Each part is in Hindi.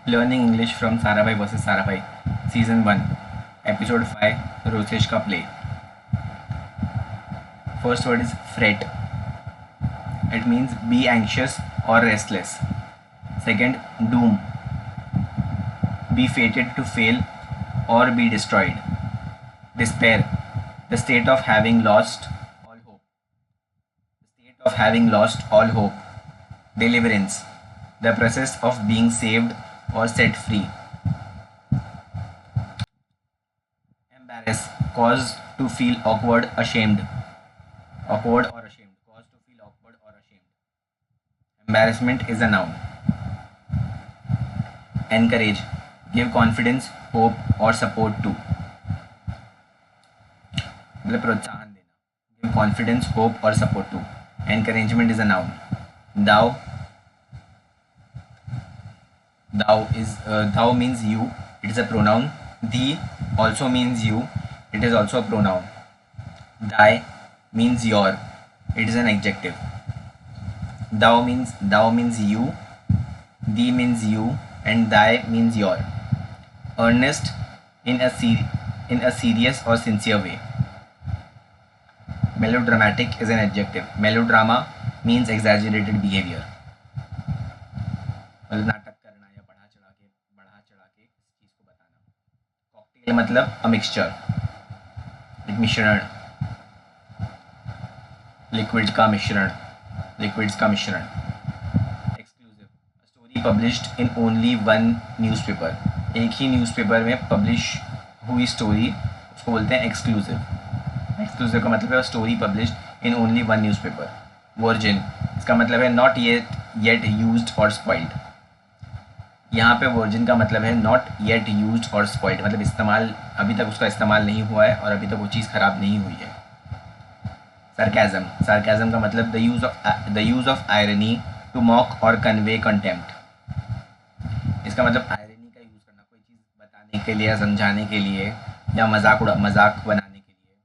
Learning English from Sarabhai vs. Sarabhai, Season 1, Episode 5, Rosesh ka play. First word is fret. It means be anxious or restless. Second, doom. Be fated to fail or be destroyed. Despair. The state of having lost all hope. The state of having lost all hope. Deliverance. The process of being saved or set free. Embarrass. Cause to feel awkward, ashamed. Awkward or ashamed. Cause to feel awkward or ashamed. Embarrassment is a noun. Encourage. Give confidence, hope or support to. मतलब प्रोत्साहन देना. Give confidence, hope or support to. Encouragement is a noun. Thou. Thou means you. It is a pronoun. Thee also means you. It is also a pronoun. Thy means your. It is an adjective. Thou means you. Thee means you, and thy means your. Earnest in a serious or sincere way. Melodramatic is an adjective. Melodrama means exaggerated behavior. मतलब नाटक करना या बढ़ा चढ़ा के इस चीज़ को बताना. कॉकटेल मतलब अ मिक्सचर, एक मिश्रण, लिक्विड्स का मिश्रण. Exclusive. Story published in only one newspaper. एक ही न्यूज़पेपर में पब्लिश हुई स्टोरी उसको बोलते हैं एक्सक्लूसिव. एक्सक्लूसिव का मतलब है story published in only one newspaper. Virgin, इसका मतलब है नॉट येट यूज्ड और स्पॉइल्ड. यहाँ पे वर्जिन का मतलब है नॉट येट यूज्ड और स्पॉइल्ड, मतलब इस्तेमाल, अभी तक उसका इस्तेमाल नहीं हुआ है और अभी तक वो चीज़ ख़राब नहीं हुई है. सार्केज़म का मतलब the use of irony to mock और कन्वे कंटेम्प्ट. इसका मतलब आयरनी का यूज़ करना, कोई चीज़ बताने के लिए या समझाने के लिए या मजाक बनाने के लिए,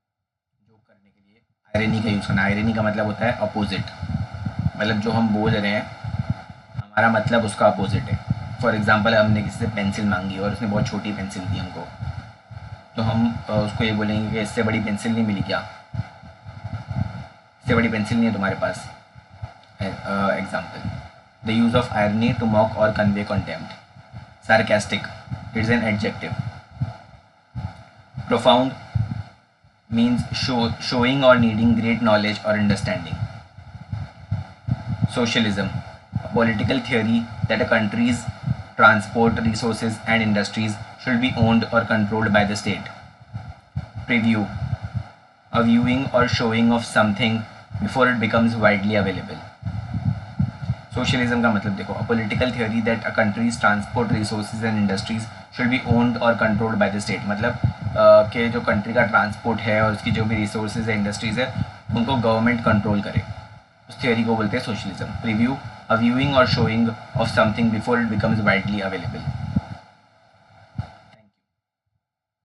जोक करने के लिए आयरनी का यूज़ करना. आयरनी का मतलब होता है अपोजिट, मतलब जो हम बोल रहे हैं हमारा मतलब उसका अपोजिट है. फॉर एग्जांपल, हमने किसी से पेंसिल मांगी और उसने बहुत छोटी पेंसिल दी हमको, तो हम उसको ये बोलेंगे कि इससे बड़ी पेंसिल नहीं मिली क्या, इससे बड़ी पेंसिल नहीं है तुम्हारे पास. Example. The use of irony to mock और convey contempt. Sarcastic, it's an adjective. Profound means showing or needing great knowledge or understanding. Socialism, a political theory that a country's transport, resources and industries should be owned or controlled by the state. Preview, a viewing or showing of something before it becomes widely available. Socialism का मतलब देखो, a political theory that a country's transport, resources and industries should be owned or controlled by the state. मतलब कि जो कंट्री का ट्रांसपोर्ट है और उसकी जो भी रिसोर्सेज है, इंडस्ट्रीज़ है, उनको गवर्नमेंट कंट्रोल करे, उस थियोरी को बोलते हैं सोशलिज्म. प्रीव्यू, अ व्यूइंग और showing off something before it becomes widely available.